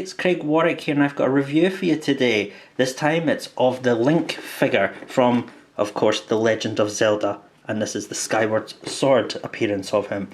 it's Craig Warrack here, and I've got a review for you today. This time it's of the Link figure from, of course, The Legend of Zelda, and this is the Skyward Sword appearance of him.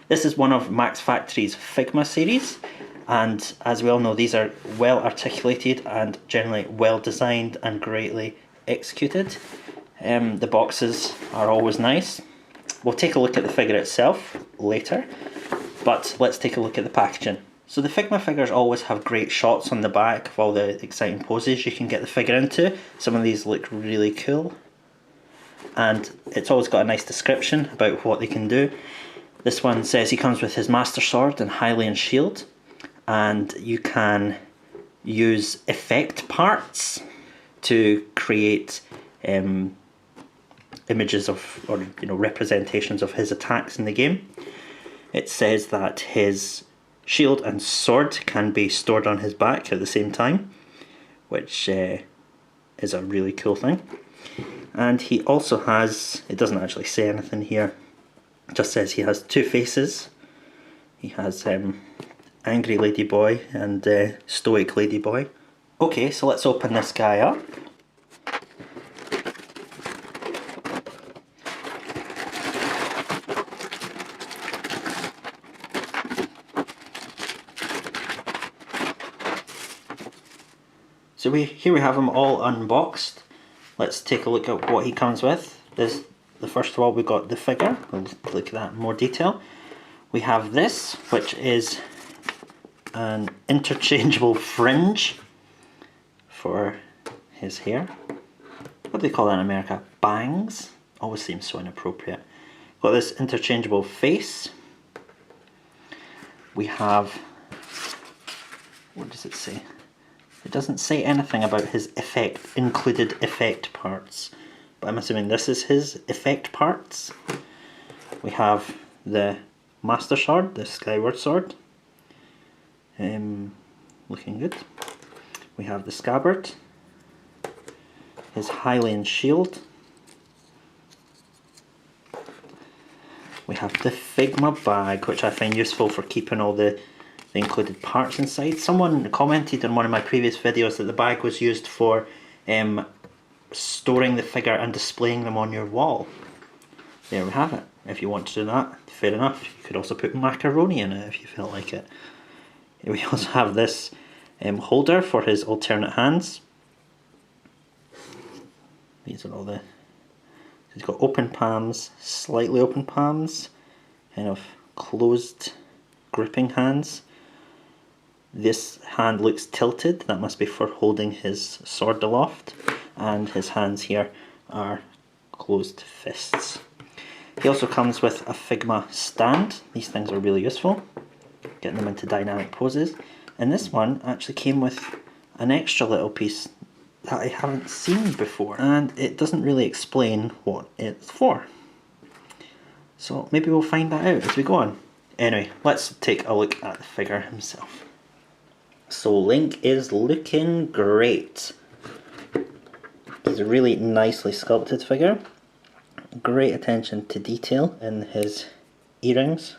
This is one of Max Factory's Figma series, and as we all know, these are well articulated and generally well designed and greatly executed. The boxes are always nice. We'll take a look at the figure itself later, but let's take a look at the packaging. So the Figma figures always have great shots on the back of all the exciting poses you can get the figure into. Some of these look really cool. And it's always got a nice description about what they can do. This one says he comes with his Master Sword and Hylian Shield. And you can use effect parts to create images of, or representations of his attacks in the game. It says that his shield and sword can be stored on his back at the same time, which is a really cool thing. And he also has, it doesn't actually say anything here, it just says he has two faces. He has angry lady boy and stoic lady boy. Okay, so let's open this guy up. So here we have him all unboxed. Let's take a look at what he comes with. First of all, we've got the figure. We'll look at that in more detail. We have this, which is an interchangeable fringe for his hair. What do they call that in America? Bangs? Always seems so inappropriate. Got this interchangeable face. We have, what does it say? It doesn't say anything about his included effect parts, but I'm assuming this is his effect parts. We have the Master Sword, the Skyward Sword, looking good. We have the scabbard, his Hylian Shield. We have the Figma bag, which I find useful for keeping all the included parts inside. Someone commented in one of my previous videos that the bag was used for storing the figure and displaying them on your wall. There we have it. If you want to do that, fair enough. You could also put macaroni in it if you felt like it. We also have this holder for his alternate hands. These are all the... He's got open palms, slightly open palms, kind of closed gripping hands. This hand looks tilted, that must be for holding his sword aloft, and his hands here are closed fists. He also comes with a Figma stand. These things are really useful, getting them into dynamic poses. And this one actually came with an extra little piece that I haven't seen before, and it doesn't really explain what it's for. So maybe we'll find that out as we go on. Anyway, let's take a look at the figure himself. So Link is looking great. He's a really nicely sculpted figure. Great attention to detail in his earrings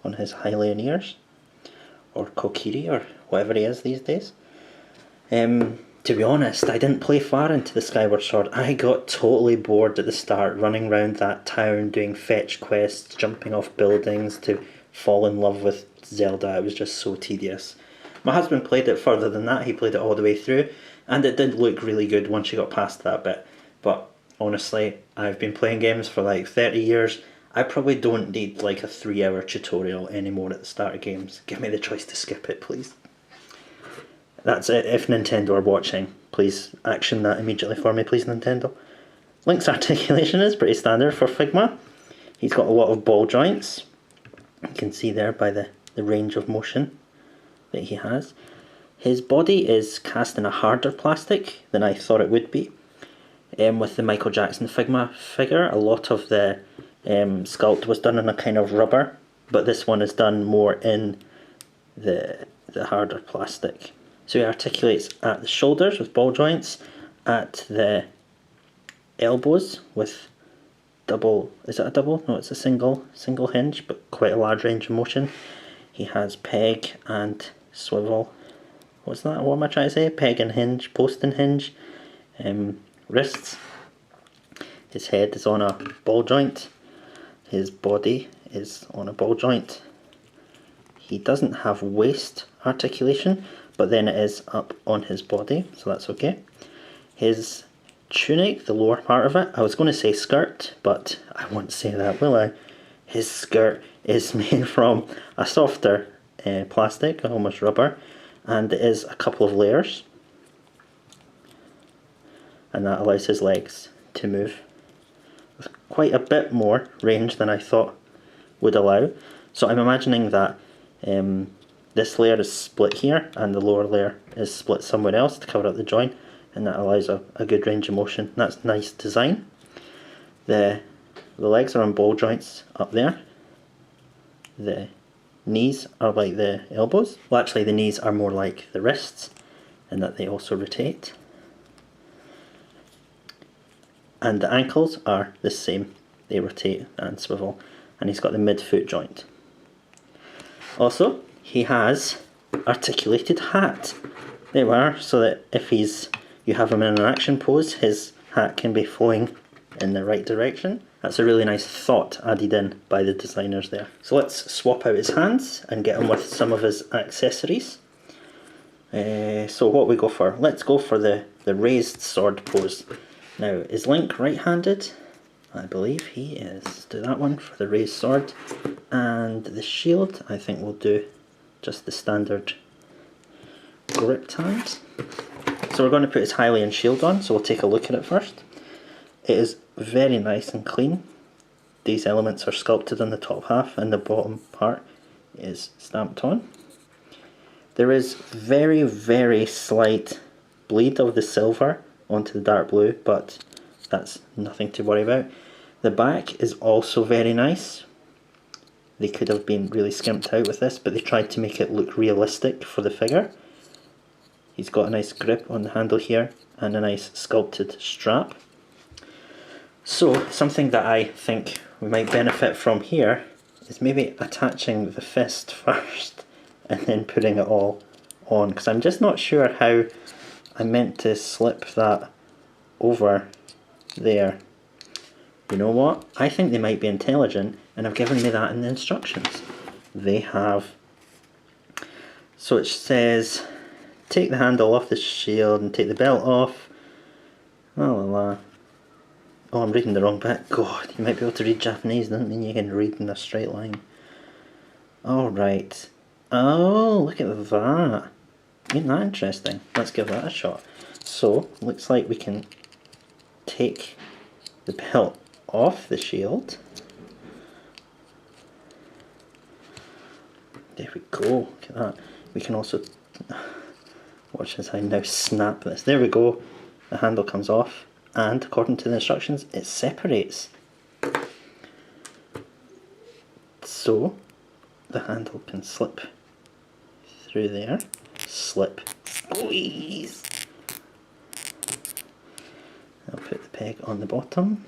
on his Hylian ears, or kokiri, or whatever he is these days. To be honest, I didn't play far into the Skyward Sword. I got totally bored at the start, running around that town doing fetch quests, jumping off buildings to fall in love with Zelda. It was just so tedious. My husband played it further than that. He played it all the way through, and it did look really good once you got past that bit. But honestly, I've been playing games for like 30 years. I probably don't need like a 3-hour tutorial anymore at the start of games. Give me the choice to skip it, please. That's it. If Nintendo are watching, please action that immediately for me, please, Nintendo. Link's articulation is pretty standard for Figma. He's got a lot of ball joints. You can see there by the range of motion that he has. His body is cast in a harder plastic than I thought it would be. With the Michael Jackson Figma figure, a lot of the sculpt was done in a kind of rubber, but this one is done more in the harder plastic. So he articulates at the shoulders with ball joints, at the elbows with double, is it a double? No, it's a single but quite a large range of motion. He has peg and swivel what's that? What am I trying to say? Peg and hinge, post and hinge. Wrists. His head is on a ball joint. His body is on a ball joint. He doesn't have waist articulation, but then it is up on his body, so that's okay. His tunic, the lower part of it, I was going to say skirt, but I won't say that, will I? His skirt is made from a softer plastic, almost rubber, and it is a couple of layers. And that allows his legs to move with quite a bit more range than I thought would allow. So I'm imagining that this layer is split here and the lower layer is split somewhere else to cover up the joint, and that allows a good range of motion. That's nice design. The legs are on ball joints up there. The knees are like the elbows. Well, actually the knees are more like the wrists in that they also rotate. And the ankles are the same. They rotate and swivel. And he's got the mid-foot joint. Also, he has articulated hat. There we are, so that if you have him in an action pose, his hat can be flowing in the right direction. That's a really nice thought added in by the designers there. So let's swap out his hands and get him with some of his accessories. So what we go for? Let's go for the raised sword pose. Now, is Link right-handed? I believe he is. Let's do that one for the raised sword. And the shield, I think we'll do just the standard gripped hand. So we're going to put his Hylian Shield on, so we'll take a look at it first. It is very nice and clean. These elements are sculpted on the top half and the bottom part is stamped on. There is very, very slight bleed of the silver onto the dark blue, but that's nothing to worry about. The back is also very nice. They could have been really skimped out with this, but they tried to make it look realistic for the figure. He's got a nice grip on the handle here and a nice sculpted strap. So something that I think we might benefit from here is maybe attaching the fist first and then putting it all on, because I'm just not sure how I meant to slip that over there. You know what? I think they might be intelligent and have given me that in the instructions. They have. So it says, take the handle off the shield and take the belt off. La la la. Oh, I'm reading the wrong bit. God, you might be able to read Japanese, doesn't mean you can read in a straight line. Alright. Oh, look at that. Isn't that interesting? Let's give that a shot. So, looks like we can take the belt off the shield. There we go, look at that. We can also, watch as I now snap this. There we go, the handle comes off, and according to the instructions, it separates. So, the handle can slip through there. Slip, squeeze. I'll put the peg on the bottom.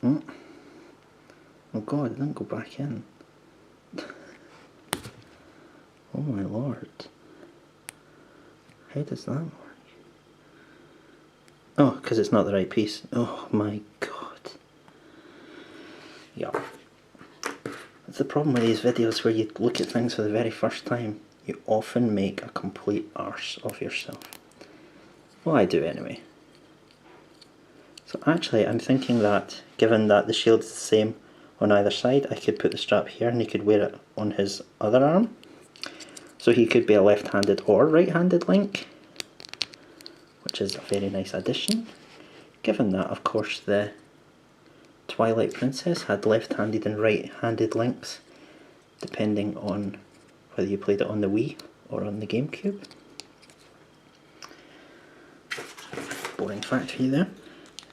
Oh god, it didn't go back in. Oh my lord. How does that work? Oh, because it's not the right piece. Oh my god. Yeah. That's the problem with these videos where you look at things for the very first time. You often make a complete arse of yourself. Well, I do anyway. So actually I'm thinking that, given that the shield is the same on either side, I could put the strap here and he could wear it on his other arm. So he could be a left-handed or right-handed Link, which is a very nice addition. Given that, of course, the Twilight Princess had left-handed and right-handed Links, depending on whether you played it on the Wii or on the GameCube. Boring fact for you there.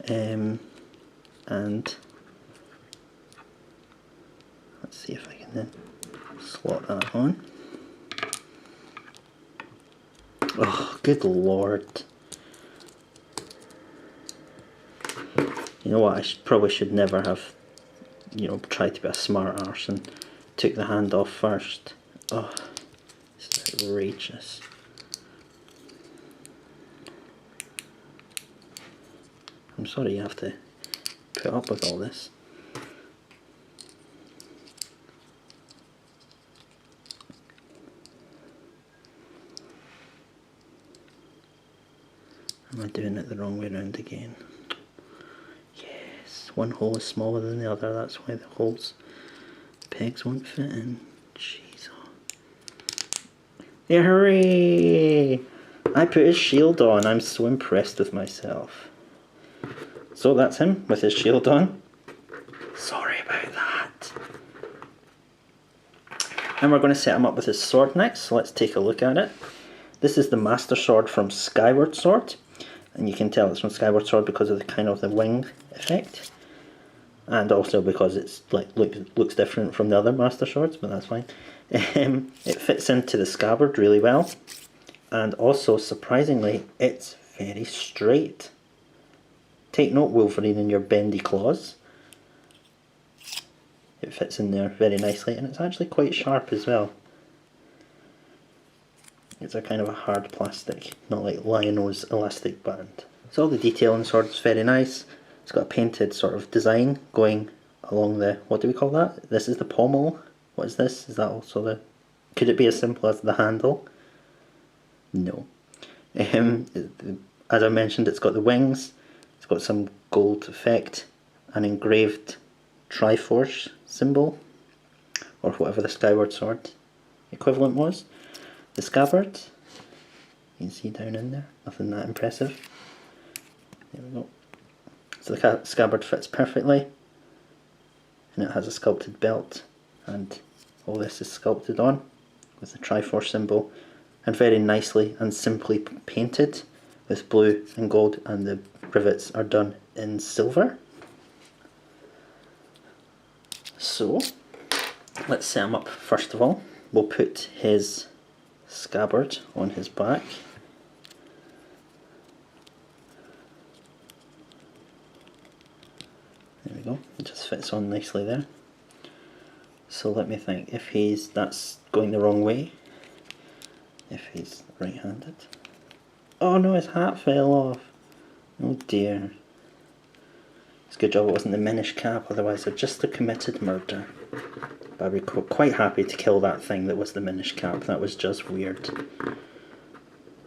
And let's see if I can then slot that on. Oh, good lord. You know what, I probably should never have, tried to be a smart arse and took the hand off first. Oh. outrageous. I'm sorry you have to put up with all this. Am I doing it the wrong way around again? Yes, one hole is smaller than the other, that's why the holes, pegs won't fit in. Jeez. Yeah, hooray! I put his shield on, I'm so impressed with myself. So that's him with his shield on. Sorry about that. And we're going to set him up with his sword next, so let's take a look at it. This is the Master Sword from Skyward Sword. And you can tell it's from Skyward Sword because of the kind of the wing effect. And also because it's like looks different from the other Master Swords, but that's fine. It fits into the scabbard really well. And also, surprisingly, it's very straight. Take note, Wolverine, in your bendy claws. It fits in there very nicely, and it's actually quite sharp as well. It's a kind of a hard plastic, not like Lion-O's elastic band. So all the detail on the sword is very nice. It's got a painted sort of design going along the, what do we call that? This is the pommel. What is this? Is that also the, could it be as simple as the handle? No. As I mentioned, it's got the wings, it's got some gold effect, an engraved Triforce symbol, or whatever the Skyward Sword equivalent was. The scabbard, you can see down in there, nothing that impressive. There we go. So the scabbard fits perfectly, and it has a sculpted belt, and all this is sculpted on with the Triforce symbol, and very nicely and simply painted with blue and gold, and the rivets are done in silver. So let's set him up first of all. We'll put his scabbard on his back. There we go, it just fits on nicely there. So let me think, if that's going the wrong way, if he's right-handed. Oh no, his hat fell off. Oh dear. It's a good job it wasn't the Minish cap, otherwise I'd just have committed murder. But I'd be quite happy to kill that thing that was the Minish cap, that was just weird.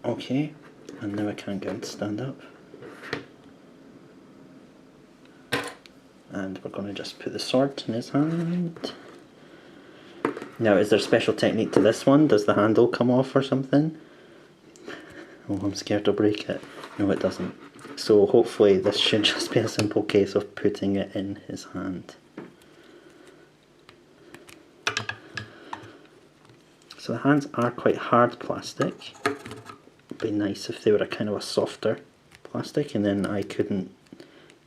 Okay, and now I can't get him to stand up. And we're going to just put the sword in his hand. Now, is there a special technique to this one? Does the handle come off or something? Oh, I'm scared to break it. No, it doesn't. So hopefully this should just be a simple case of putting it in his hand. So the hands are quite hard plastic. It'd be nice if they were a kind of a softer plastic, and then I couldn't,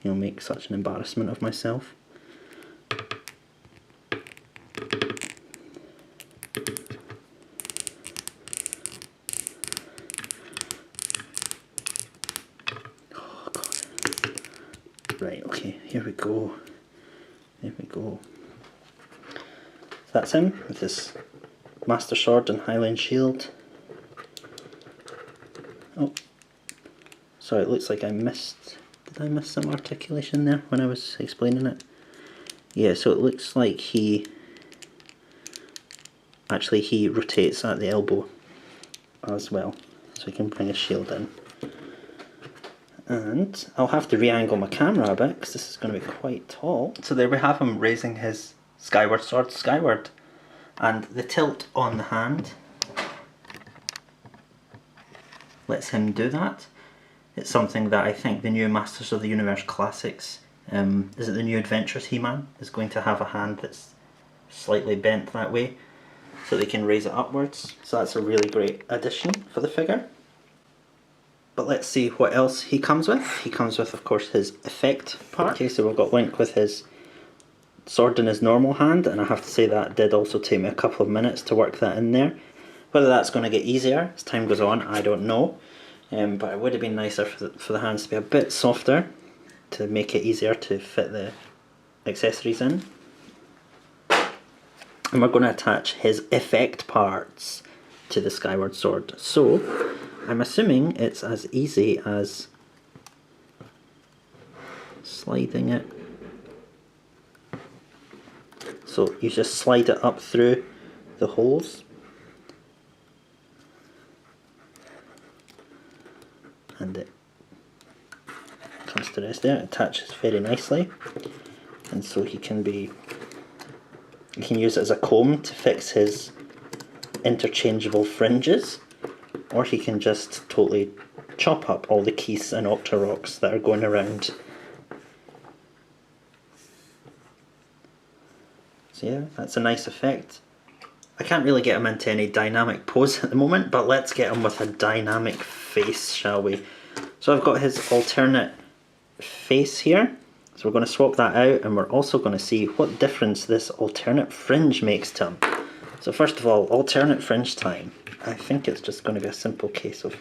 you know, make such an embarrassment of myself. Oh God. Right, okay, here we go. There we go. So that's him with his Master Sword and Hylian Shield. Oh, sorry, it looks like I missed, did I miss some articulation there when I was explaining it? Yeah, so it looks like he rotates at the elbow as well, so he can bring his shield in. And I'll have to re-angle my camera a bit because this is going to be quite tall. So there we have him raising his Skyward Sword skyward. And the tilt on the hand lets him do that. It's something that I think the new Masters of the Universe Classics, is it the New Adventures He-Man, is going to have a hand that's slightly bent that way, so they can raise it upwards. So that's a really great addition for the figure. But let's see what else he comes with. He comes with, of course, his effect part. Okay, so we've got Link with his sword in his normal hand, and I have to say that did also take me a couple of minutes to work that in there. Whether that's going to get easier as time goes on, I don't know. But it would have been nicer for the hands to be a bit softer to make it easier to fit the accessories in. And we're going to attach his effect parts. to the Skyward Sword. So I'm assuming it's as easy as sliding it. So you just slide it up through the holes. And it comes to rest there. It attaches very nicely. And so you can use it as a comb to fix his interchangeable fringes, or he can just totally chop up all the keys and octorocks that are going around. So yeah, that's a nice effect. I can't really get him into any dynamic pose at the moment, but let's get him with a dynamic face, shall we? So I've got his alternate face here. So we're going to swap that out, and we're also going to see what difference this alternate fringe makes to him. So first of all, alternate fringe time. I think it's just going to be a simple case of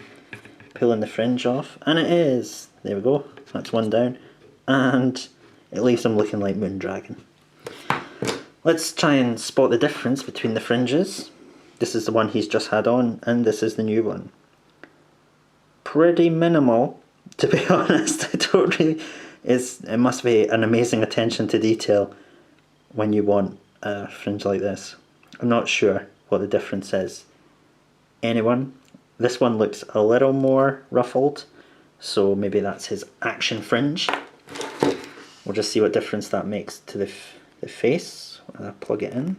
pulling the fringe off, and it is. There we go, that's one down, and it leaves him looking like Moondragon. Let's try and spot the difference between the fringes. This is the one he's just had on, and this is the new one. Pretty minimal, to be honest. I don't really... It must be an amazing attention to detail when you want a fringe like this. I'm not sure what the difference is. Anyone? This one looks a little more ruffled, so maybe that's his action fringe. We'll just see what difference that makes to the face when I plug it in.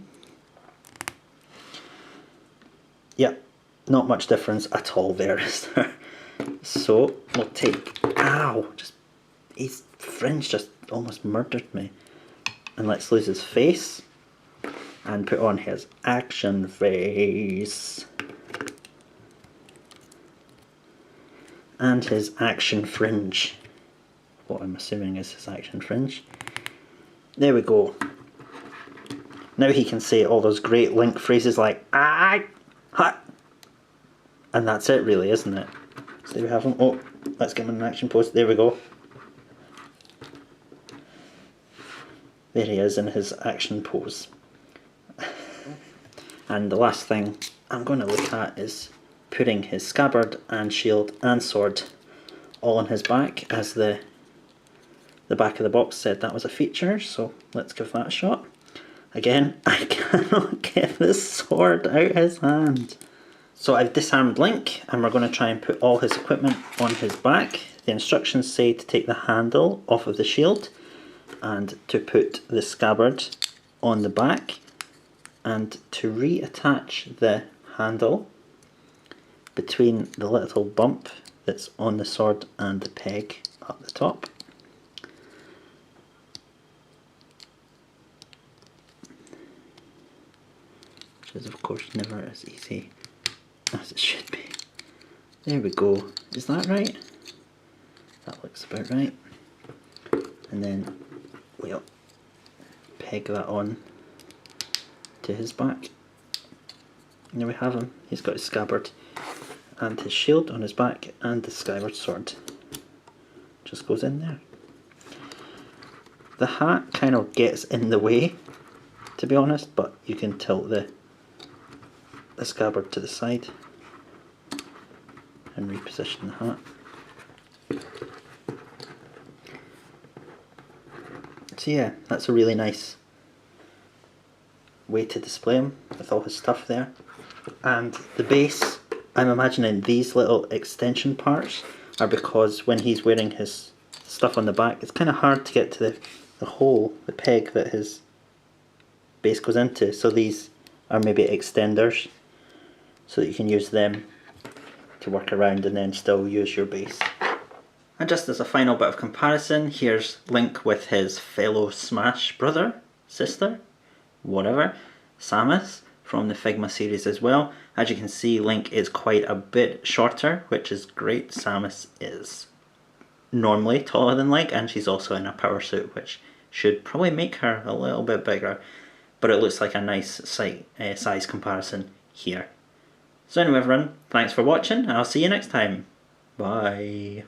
Yep, not much difference at all there, is there? So we'll take... Ow! His fringe just almost murdered me. And let's lose his face and put on his action face. And his action fringe. What I'm assuming is his action fringe. There we go. Now he can say all those great Link phrases like "ah, ha," and that's it, really, isn't it? So there we have him. Oh, let's get him in an action pose. There we go. There he is in his action pose. And the last thing I'm going to look at is putting his scabbard and shield and sword all on his back, as the back of the box said that was a feature, so let's give that a shot. Again, I cannot get this sword out his hand. So I've disarmed Link, and we're going to try and put all his equipment on his back. The instructions say to take the handle off of the shield, and to put the scabbard on the back, and to reattach the handle between the little bump that's on the sword and the peg up the top. Which is of course never as easy as it should be. There we go. Is that right? That looks about right. And then we'll peg that on to his back. And there we have him. He's got his scabbard and his shield on his back, and the Skyward Sword just goes in there. The hat kind of gets in the way, to be honest, but you can tilt the scabbard to the side and reposition the hat. So yeah, that's a really nice way to display him with all his stuff there. And the base, I'm imagining these little extension parts are because when he's wearing his stuff on the back, it's kind of hard to get to the hole, the peg that his base goes into. So these are maybe extenders, so that you can use them to work around and then still use your base. And just as a final bit of comparison, here's Link with his fellow Smash brother, sister, whatever, Samus, from the Figma series as well. As you can see, Link is quite a bit shorter, which is great. Samus is normally taller than Link, and she's also in a power suit, which should probably make her a little bit bigger, but it looks like a nice size comparison here. So anyway everyone, thanks for watching, and I'll see you next time. Bye.